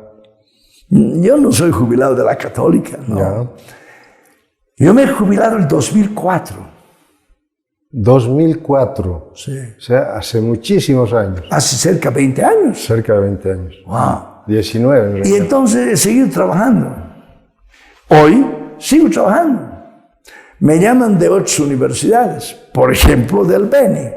Yo no soy jubilado de la Católica, no. Ya. Yo me he jubilado en 2004. 2004. Sí. O sea, hace muchísimos años. Hace cerca de 20 años. Cerca de 20 años. Wow. 19 en realidad. Y entonces he seguido trabajando. Hoy sigo trabajando. Me llaman de 8 universidades, por ejemplo del Beni,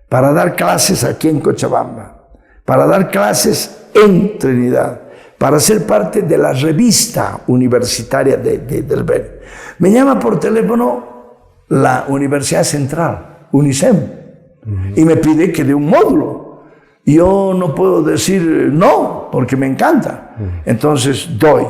para dar clases aquí en Cochabamba, para dar clases en Trinidad, para ser parte de la revista universitaria del Beni. Me llama por teléfono la Universidad Central, UNICEM, y me pide que dé un módulo. Yo no puedo decir no, porque me encanta. Entonces doy.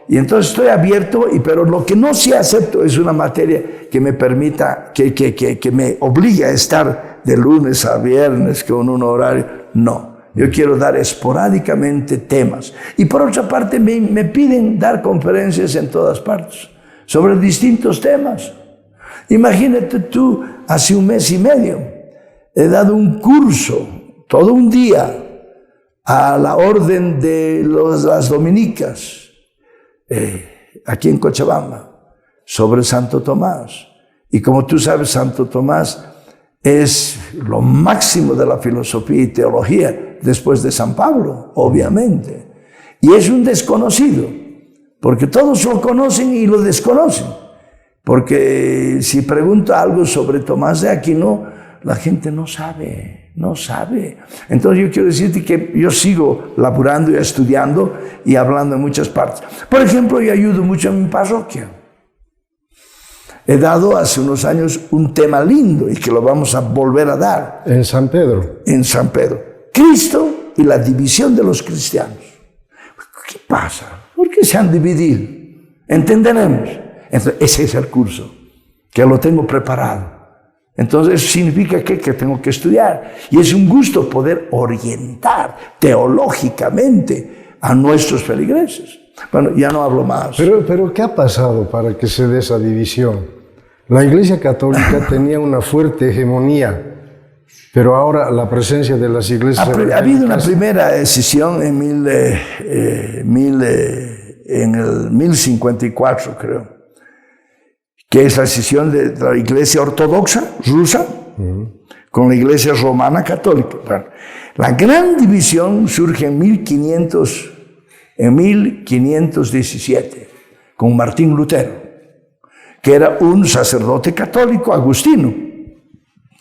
Y entonces estoy abierto, pero lo que no sí acepto es una materia que me permita, que me obligue a estar de lunes a viernes con un horario. No, yo quiero dar esporádicamente temas. Y por otra parte me piden dar conferencias en todas partes sobre distintos temas. Imagínate tú, hace 1 mes y medio he dado un curso, todo un día, a la orden de las dominicas, aquí en Cochabamba, sobre Santo Tomás. Y como tú sabes, Santo Tomás es lo máximo de la filosofía y teología después de San Pablo, obviamente. Y es un desconocido, porque todos lo conocen y lo desconocen. Porque si pregunto algo sobre Tomás de Aquino, la gente no sabe. Entonces yo quiero decirte que yo sigo laborando y estudiando y hablando en muchas partes. Por ejemplo, yo ayudo mucho en mi parroquia. He dado hace unos años un tema lindo y que lo vamos a volver a dar. En San Pedro. En San Pedro. Cristo y la división de los cristianos. ¿Qué pasa? ¿Por qué se han dividido? ¿Entenderemos? Entonces, ese es el curso, que lo tengo preparado. Entonces eso significa que tengo que estudiar. Y es un gusto poder orientar teológicamente a nuestros feligreses. Bueno, ya no hablo más. Pero ¿qué ha pasado para que se dé esa división? La Iglesia Católica tenía una fuerte hegemonía, pero ahora la presencia de las iglesias... Ha habido una primera decisión en el 1054, creo, que es la decisión de la Iglesia Ortodoxa rusa con la Iglesia Romana Católica. Bueno, la gran división surge en 1517 con Martín Lutero, que era un sacerdote católico agustino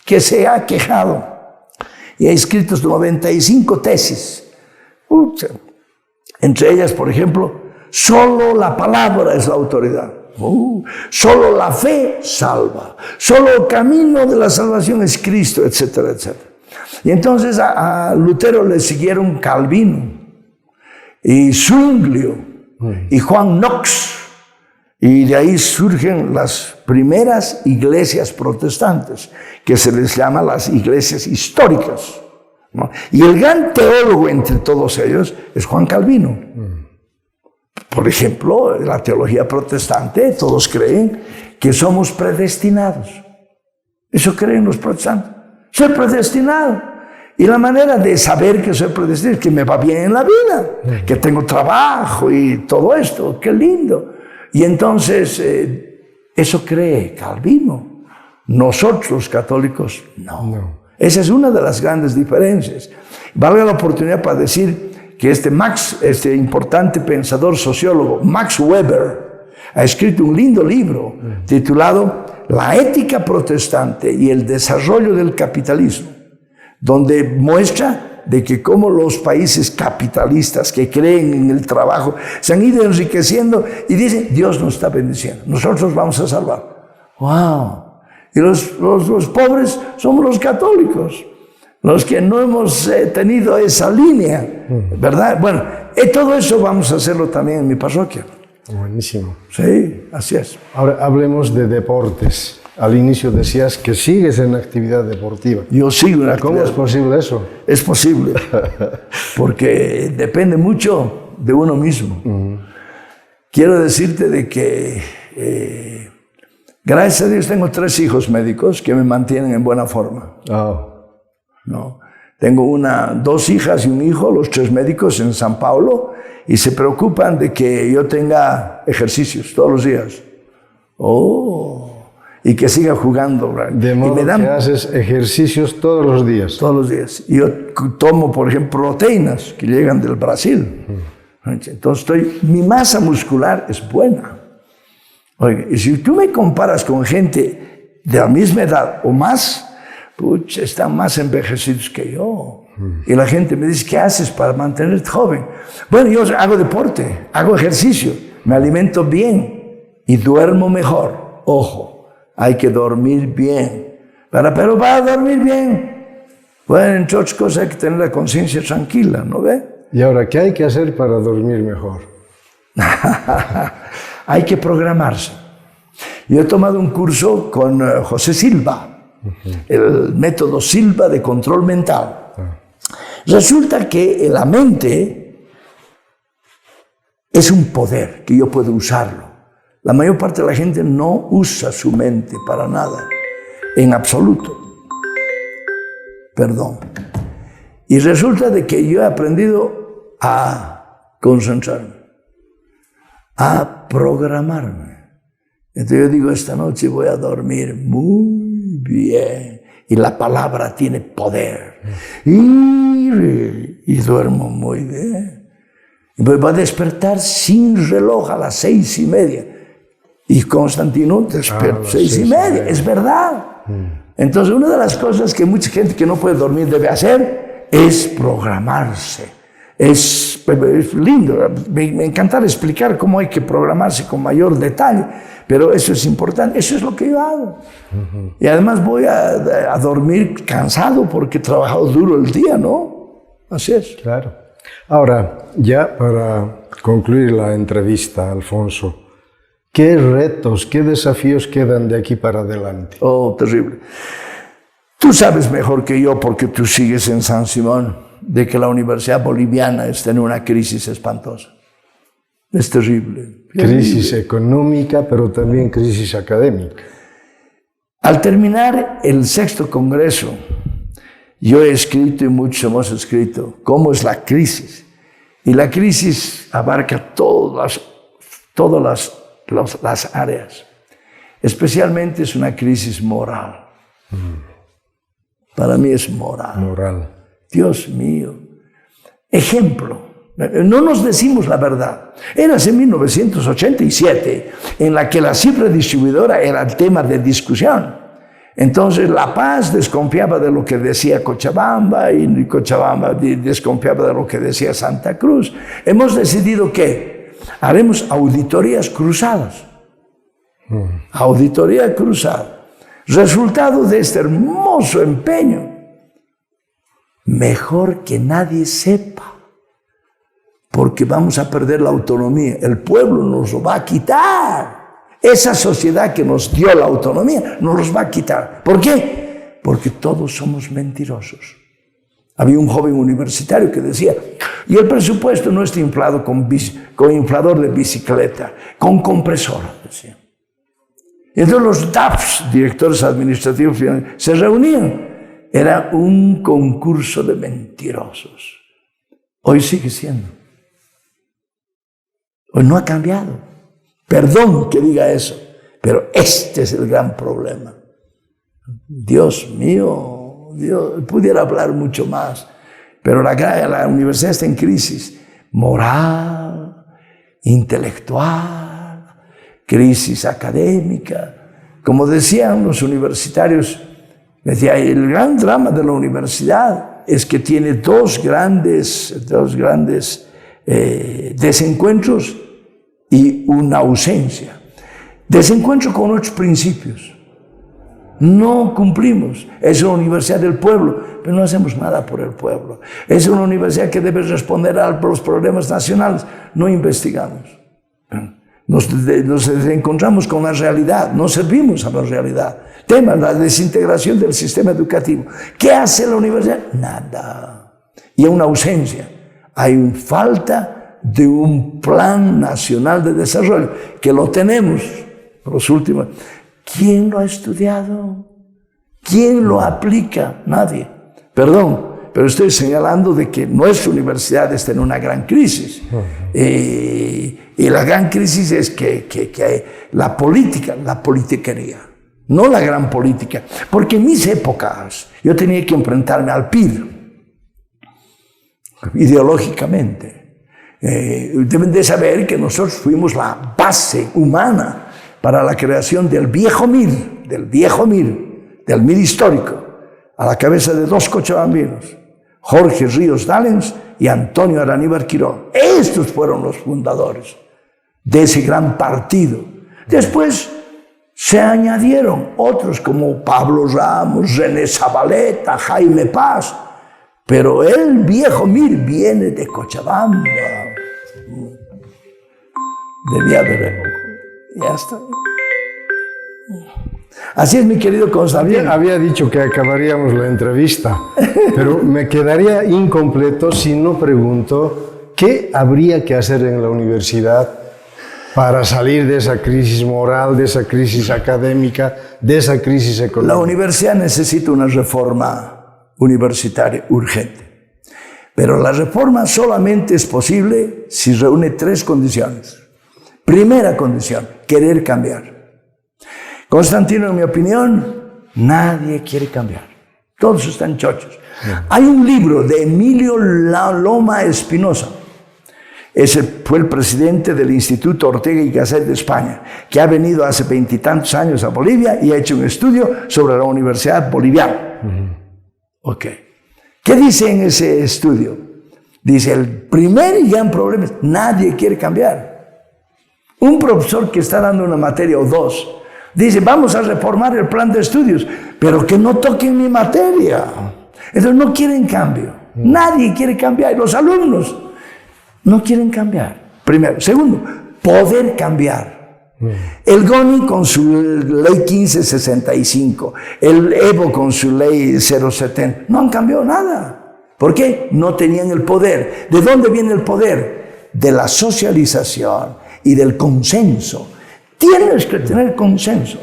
que se ha quejado y ha escrito 95 tesis. Entre ellas, por ejemplo, solo la palabra es la autoridad. Solo la fe salva, solo el camino de la salvación es Cristo, etcétera, etcétera. Y entonces a Lutero le siguieron Calvino y Zwinglio y Juan Knox, y de ahí surgen las primeras iglesias protestantes, que se les llama las iglesias históricas, ¿no? Y el gran teólogo entre todos ellos es Juan Calvino. Por ejemplo, en la teología protestante, todos creen que somos predestinados. Eso creen los protestantes. Soy predestinado. Y la manera de saber que soy predestinado es que me va bien en la vida, que tengo trabajo y todo esto. ¡Qué lindo! Y entonces, eso cree Calvino. Nosotros, católicos, no. Esa es una de las grandes diferencias. Valga la oportunidad para decir que este importante pensador sociólogo, Max Weber, ha escrito un lindo libro titulado La ética protestante y el desarrollo del capitalismo, donde muestra de que cómo los países capitalistas que creen en el trabajo se han ido enriqueciendo y dicen, Dios nos está bendiciendo, nosotros vamos a salvar. ¡Wow! Y los pobres somos los católicos, los que no hemos tenido esa línea, ¿verdad? Bueno, todo eso vamos a hacerlo también en mi parroquia. Buenísimo. Sí, así es. Ahora hablemos de deportes. Al inicio decías que sigues en actividad deportiva. Yo sigo en actividad. ¿Cómo es posible eso? Es posible, porque depende mucho de uno mismo. Quiero decirte de que, gracias a Dios, tengo 3 hijos médicos que me mantienen en buena forma. ¿No? Tengo 2 hijas y un hijo, los 3 médicos en San Paulo, y se preocupan de que yo tenga ejercicios todos los días. Y que siga jugando. De modo que haces ejercicios todos los días. Todos los días. Y yo tomo, por ejemplo, proteínas que llegan del Brasil. Entonces, mi masa muscular es buena. Oiga, y si tú me comparas con gente de la misma edad o más, pucha, están más envejecidos que yo. Y la gente me dice, ¿qué haces para mantenerte joven? Bueno, yo hago deporte, hago ejercicio, me alimento bien y duermo mejor. Ojo, hay que dormir bien. Pero para dormir bien, bueno, entre otras cosas hay que tener la conciencia tranquila, ¿no ve? ¿Y ahora qué hay que hacer para dormir mejor? Hay que programarse. Yo he tomado un curso con José Silva, el método Silva de control mental. Resulta que la mente es un poder que yo puedo usarlo. La mayor parte de la gente no usa su mente para nada, en absoluto. Perdón. Y resulta de que yo he aprendido a concentrarme, a programarme. Entonces yo digo, esta noche voy a dormir muy bien. Y la palabra tiene poder. Y duermo muy bien. Y voy a despertar sin reloj a las 6:30. Y Constantino despierta 6:30. Es verdad. Entonces, una de las cosas que mucha gente que no puede dormir debe hacer es programarse. Es lindo. Me encantaría explicar cómo hay que programarse con mayor detalle, pero eso es importante. Eso es lo que yo hago. Y además voy a dormir cansado porque he trabajado duro el día, ¿no? Así es. Claro. Ahora, ya para concluir la entrevista, Alfonso, ¿qué retos, qué desafíos quedan de aquí para adelante? Oh, terrible. Tú sabes mejor que yo, porque tú sigues en San Simón, de que la Universidad Boliviana está en una crisis espantosa. Es terrible. Crisis económica, pero también crisis académica. Al terminar el 6º Congreso, yo he escrito y muchos hemos escrito cómo es la crisis. Y la crisis abarca todas las áreas. Especialmente es una crisis moral. Para mí es moral. Moral. Dios mío. Ejemplo. No nos decimos la verdad. Era en 1987 en la que la cifra distribuidora era el tema de discusión. Entonces La Paz desconfiaba de lo que decía Cochabamba y Cochabamba desconfiaba de lo que decía Santa Cruz. Hemos decidido que haremos auditorías cruzadas. Auditoría cruzada. Resultado de este hermoso empeño. Mejor que nadie sepa, porque vamos a perder la autonomía. El pueblo nos lo va a quitar. Esa sociedad que nos dio la autonomía nos los va a quitar. ¿Por qué? Porque todos somos mentirosos. Había un joven universitario que decía, y el presupuesto no está inflado con inflador de bicicleta, con compresor, decía. Y entonces los DAFs, directores administrativos, se reunían. Era un concurso de mentirosos. Hoy sigue siendo. Hoy no ha cambiado. Perdón que diga eso, pero este es el gran problema. Dios mío, Dios, pudiera hablar mucho más, pero la universidad está en crisis moral, intelectual, crisis académica. Como decían los universitarios, decía, el gran drama de la universidad es que tiene dos grandes desencuentros y una ausencia. Desencuentro con nuestros principios. No cumplimos. Es una universidad del pueblo, pero no hacemos nada por el pueblo. Es una universidad que debe responder a los problemas nacionales. No investigamos. Nos encontramos con la realidad, no servimos a la realidad. Tema, la desintegración del sistema educativo. ¿Qué hace la universidad? Nada. Y hay una ausencia. Hay una falta de un plan nacional de desarrollo, que lo tenemos los últimos. ¿Quién lo ha estudiado? ¿Quién lo aplica? Nadie. Perdón, pero estoy señalando de que nuestra universidad está en una gran crisis. Y la gran crisis es que hay la política, la politiquería, no la gran política. Porque en mis épocas yo tenía que enfrentarme al PIR, ideológicamente. Deben de saber que nosotros fuimos la base humana para la creación del viejo MIR, del MIR histórico, a la cabeza de dos cochabambinos, Jorge Ríos Dallens y Antonio Araníbar Quirón. Estos fueron los fundadores de ese gran partido. Después se añadieron otros como Pablo Ramos, René Zabaleta, Jaime Paz, pero el viejo MIR viene de Cochabamba. Debía haber. Ya está. Así es, mi querido Constantino. Había dicho que acabaríamos la entrevista, pero me quedaría incompleto si no pregunto qué habría que hacer en la universidad para salir de esa crisis moral, de esa crisis académica, de esa crisis económica. La universidad necesita una reforma universitaria urgente, pero la reforma solamente es posible si reúne tres condiciones. Primera condición, querer cambiar. Constantino, en mi opinión, nadie quiere cambiar. Todos están chochos. Hay un libro de Emilio Loma Espinosa. Ese fue el presidente del Instituto Ortega y Gasset de España, que ha venido hace 20 y tantos años a Bolivia y ha hecho un estudio sobre la Universidad Boliviana. Ok. ¿Qué dice en ese estudio? Dice, el primer y gran problema es nadie quiere cambiar. Un profesor que está dando una materia o dos dice, vamos a reformar el plan de estudios, pero que no toquen mi materia. Entonces no quieren cambio. Nadie quiere cambiar. Los alumnos no quieren cambiar. Primero. Segundo, poder cambiar. El GONI con su ley 1565, el EVO con su ley 070, no han cambiado nada. ¿Por qué? No tenían el poder. ¿De dónde viene el poder? De la socialización y del consenso. Tienes que tener consenso.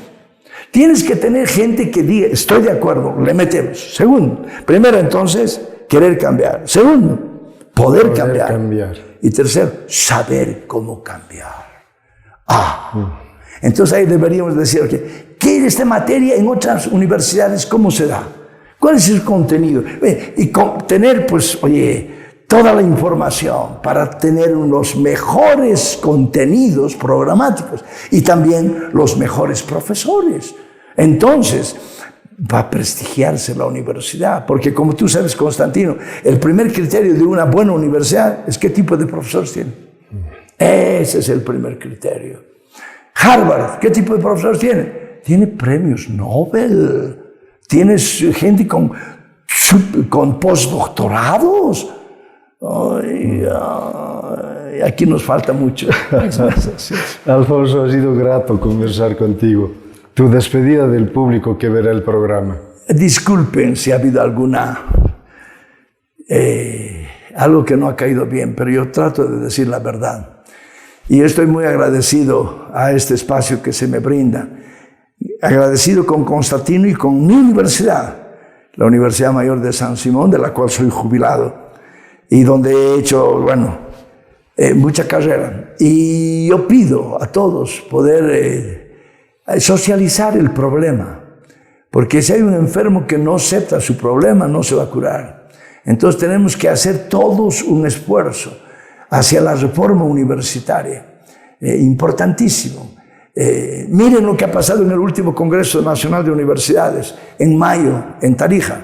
Tienes que tener gente que diga, estoy de acuerdo, le metemos. Segundo, primero entonces, querer cambiar. Segundo, poder cambiar. Y tercero, saber cómo cambiar. Entonces ahí deberíamos decir, okay, ¿qué es esta materia en otras universidades? ¿Cómo se da? ¿Cuál es el contenido? Y tener, pues, toda la información para tener los mejores contenidos programáticos y también los mejores profesores. Entonces, va a prestigiarse la universidad, porque como tú sabes, Constantino, el primer criterio de una buena universidad es qué tipo de profesores tiene. Ese es el primer criterio. Harvard, ¿qué tipo de profesores tiene? Tiene premios Nobel, tiene gente con postdoctorados. Aquí nos falta mucho. Alfonso, ha sido grato conversar contigo. Tu despedida del público que verá el programa. Disculpen si ha habido algo que no ha caído bien, pero yo trato de decir la verdad. Y estoy muy agradecido a este espacio que se me brinda. Agradecido con Constantino y con mi universidad, la Universidad Mayor de San Simón, de la cual soy jubilado, y donde he hecho, mucha carrera. Y yo pido a todos poder socializar el problema, porque si hay un enfermo que no acepta su problema, no se va a curar. Entonces tenemos que hacer todos un esfuerzo hacia la reforma universitaria, importantísimo. Miren lo que ha pasado en el último Congreso Nacional de Universidades, en mayo, en Tarija.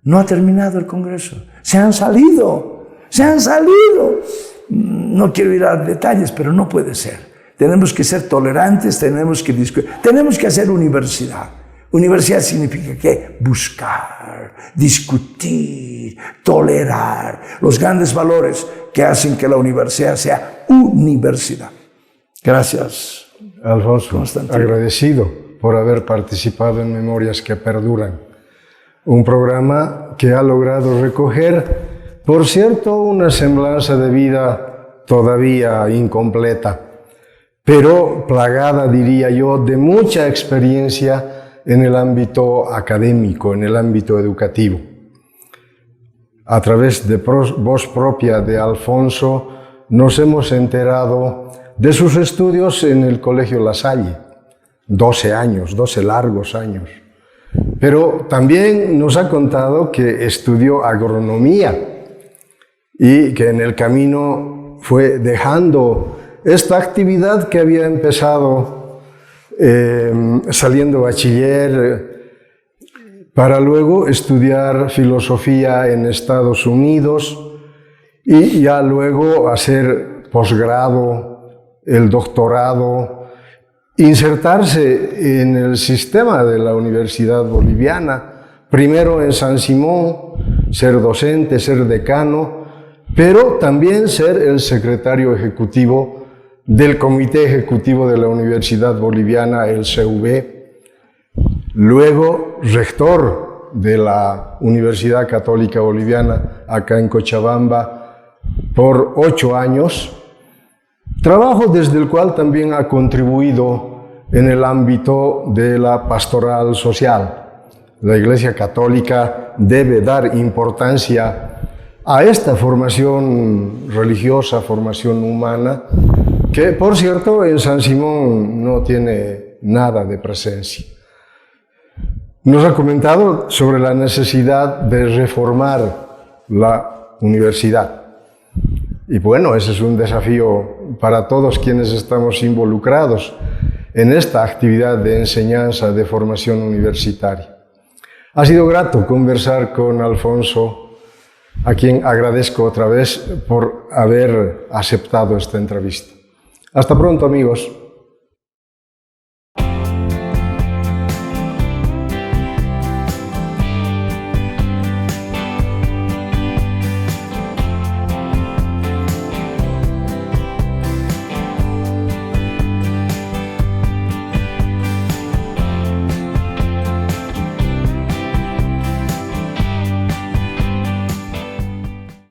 No ha terminado el Congreso. Se han salido. No quiero ir a detalles, pero no puede ser. tenemos que ser tolerantes, tenemos que hacer universidad. Universidad significa ¿qué? Buscar, discutir, tolerar, los grandes valores que hacen que la universidad sea universidad. Gracias, Alfonso, Constantino. agradecido por haber participado en Memorias que Perduran, un programa que ha logrado recoger, por cierto, una semblanza de vida todavía incompleta, pero plagada, diría yo, de mucha experiencia en el ámbito académico, en el ámbito educativo. A través de voz propia de Alfonso, nos hemos enterado de sus estudios en el Colegio La Salle, 12 años, 12 largos años. Pero también nos ha contado que estudió agronomía y que en el camino fue dejando esta actividad que había empezado saliendo bachiller, para luego estudiar filosofía en Estados Unidos y ya luego hacer posgrado, el doctorado, insertarse en el sistema de la Universidad Boliviana, primero en San Simón, ser docente, ser decano, pero también ser el secretario ejecutivo del Comité Ejecutivo de la Universidad Boliviana, el CV, luego rector de la Universidad Católica Boliviana, acá en Cochabamba, por 8 años, trabajo desde el cual también ha contribuido en el ámbito de la pastoral social. La Iglesia Católica debe dar importancia a esta formación religiosa, formación humana, que, por cierto, en San Simón no tiene nada de presencia. Nos ha comentado sobre la necesidad de reformar la universidad. Y bueno, ese es un desafío para todos quienes estamos involucrados en esta actividad de enseñanza, de formación universitaria. Ha sido grato conversar con Alfonso, a quien agradezco otra vez por haber aceptado esta entrevista. Hasta pronto, amigos.